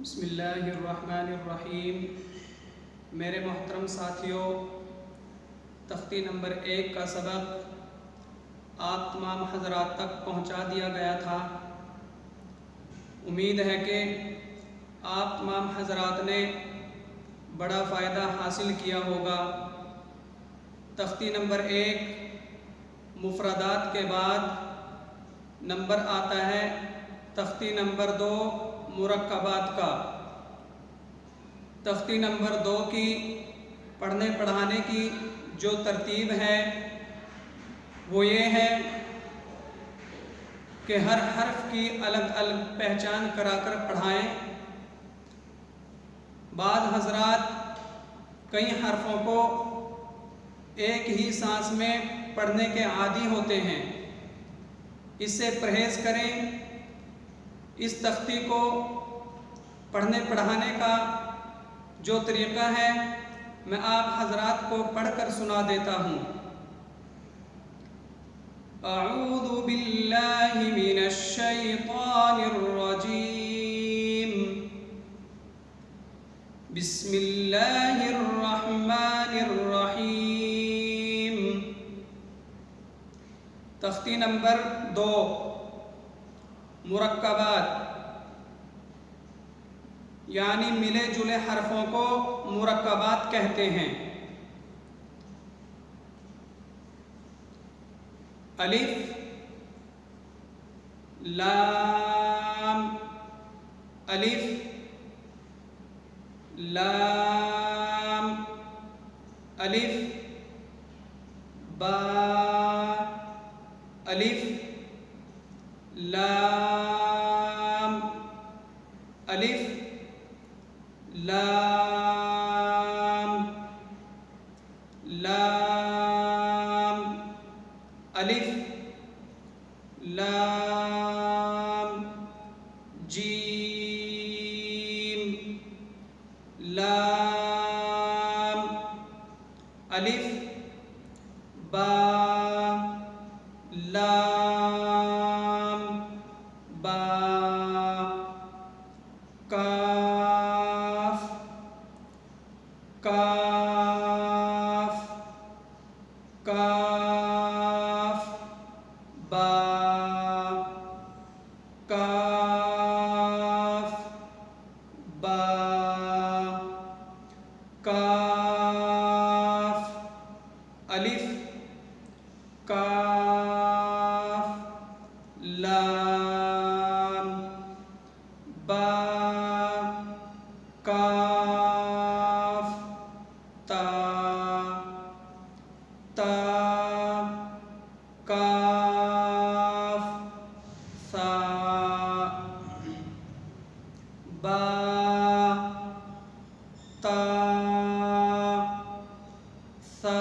बिस्मिल्लाहिर्रहमानिर्रहीम। मेरे मोहतरम साथियों, तख्ती नंबर 1 का सबक आप तमाम हज़रात तक पहुंचा दिया गया था। उम्मीद है कि आप तमाम हज़रात ने बड़ा फ़ायदा हासिल किया होगा। तख्ती नंबर 1 मुफ़रदात के बाद नंबर आता है तख्ती नंबर 2 मुरक्कबात का। तख्ती नंबर 2 की पढ़ने पढ़ाने की जो तरतीब है वो ये है कि हर हर्फ की अलग अलग पहचान कराकर पढ़ाएं। बाद हज़रात कई हर्फ़ों को एक ही सांस में पढ़ने के आदी होते हैं, इससे परहेज़ करें। इस तख्ती को पढ़ने पढ़ाने का जो तरीक़ा है मैं आप हज़रात को पढ़कर सुना देता हूँ। अऊज़ु बिल्लाहि मिनश शैतानिर रजीम। बिस्मिल्लाहिर रहमानिर रहीम। तख्ती नंबर 2 मुरक्कबात यानी मिले जुले हरफों को मुरक्कबात कहते हैं। अलिफ, लाम, अलिफ, लाम, अलिफ, बा, अलिफ, लाम, अलिफ, लाम, लाम, अलिफ, लाम, जीम, लाम, अलिफ, बा, लाम, बा, काफ, काफ, काफ, बा, काफ, बा, काफ, अलिफ, काफ, लाम, बा, काफ, ता, ता, काफ, सा, बा, ता, सा,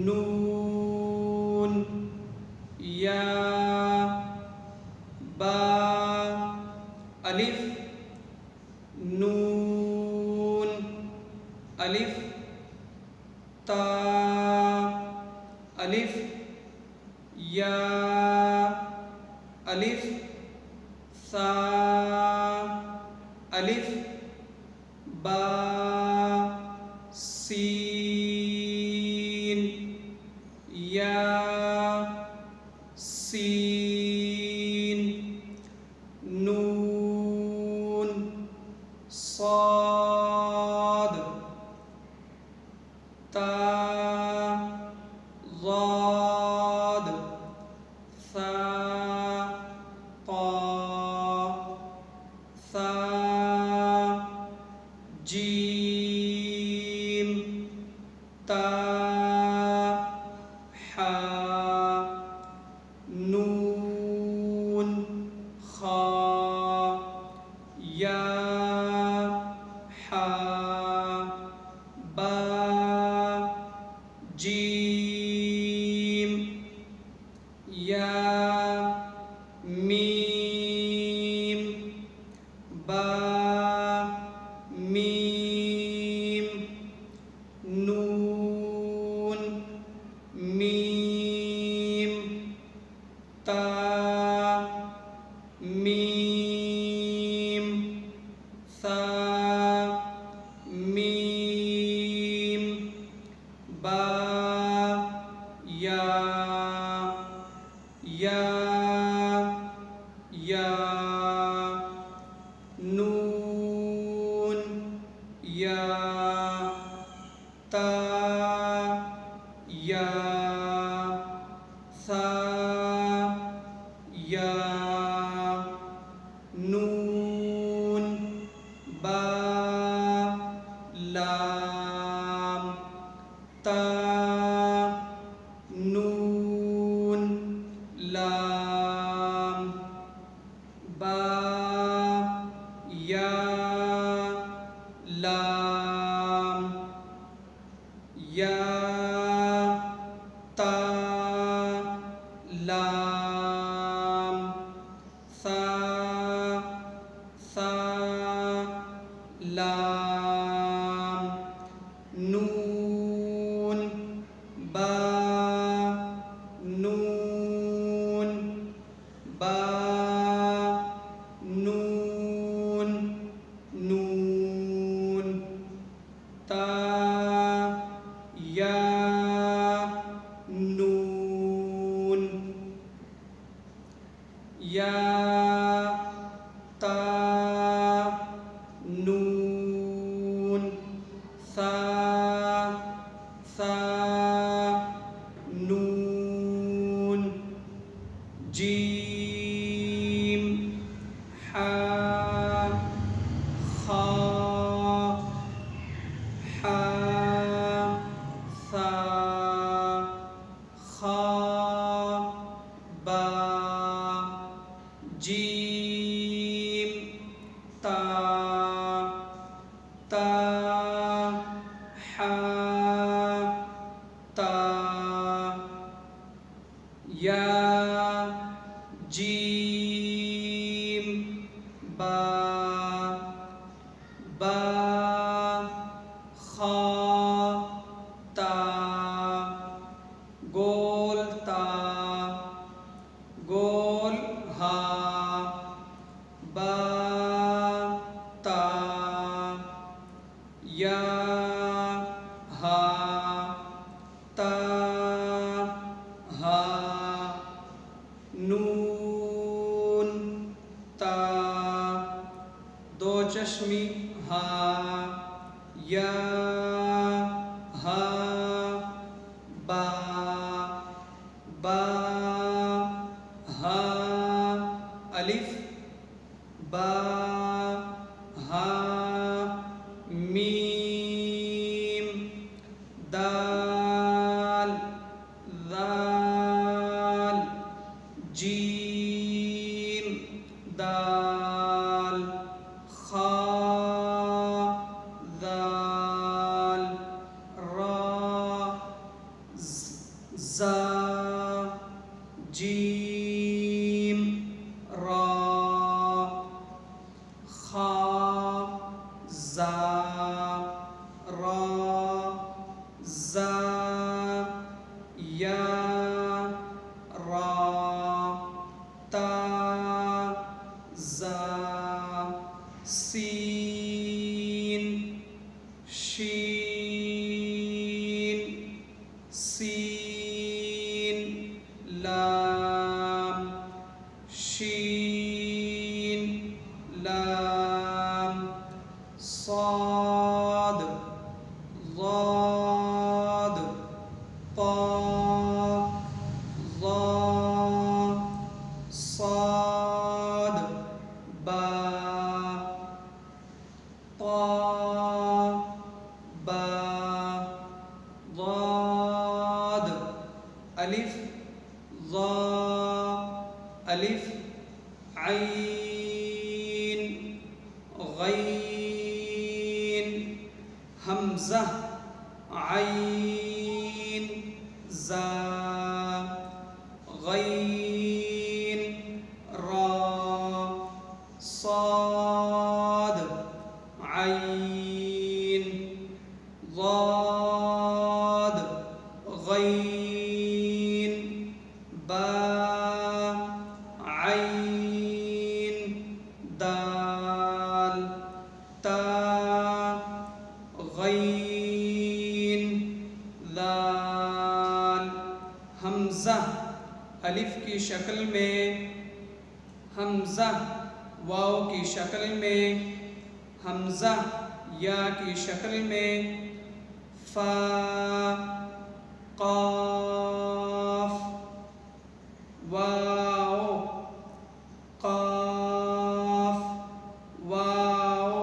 नून, या, बा, अलिफ, नून, अलिफ, ता, अलिफ, या, अलिफ, सा, अलिफ, बा, सीन, या, सीन, नून, साद, ता, ज़ाद, सा, ता, सा, जीम, ता, हा, नून, खा, या, हा, बा, जीम, या, मीम, बा, मीम, नून, मीम, ता, मीम। या, नून या, ता या, सा या, नून, बा, लाम, ता, नून, लाम, बा, या, लाम, या, ता, लाम, सा, सा, लाम, नून, बा, नून, बा, नून, नून, ता, या, नून, या, ता, नून, सा, सा, नून, जीम, हा, खा, हा, सा, खा, बा, जीम, ता, ता, हा, ता, या, जीम, बा, बा, खा, ता, गोल, ता, गोल, हा, बा, ता, या, हा, ता, हा, नून, ता, दो चश्मी, हा, या, हा, बा, बा, हा, अलिफ, बा, हा, मीम, दाल, दाल, जीम, दाल, खा, दाल, रा, जा, जीम, रा, खा, जा, रा, जा, या, रा, ता, जा, सीन, शीन, सीन, लाम, शीन, लाम, साद, ज़ाद, ता, ज़ा, साद, बा, ता, बा, ज़ाद, अलिफ, ज़ा, अलिफ, ऐन, गैन, हमज़ा, ऐन, ज़ा, गैन, रा, साद, ऐन, ज़ाद, गैन, बा, ऐन, दाल, ता, गैन, लाल, हमज़ा अलिफ की शक्ल में हमज़ा वाव की शक्ल में, हमज़ा या की शक्ल में, फा, क़ाफ़, वाव, क़ाफ़, वाव,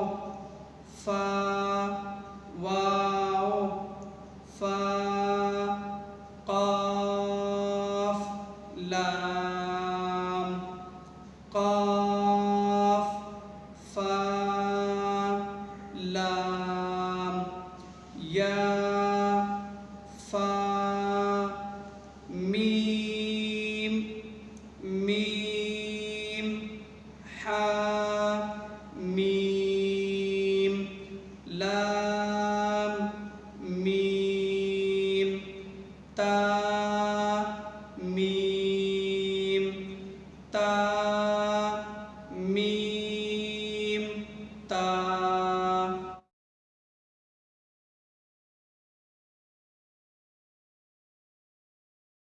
फा, वाव, फा, क़ाफ़, लाम, क़ाफ़, फा, लाम, या, फा, मीम, मीम, हा।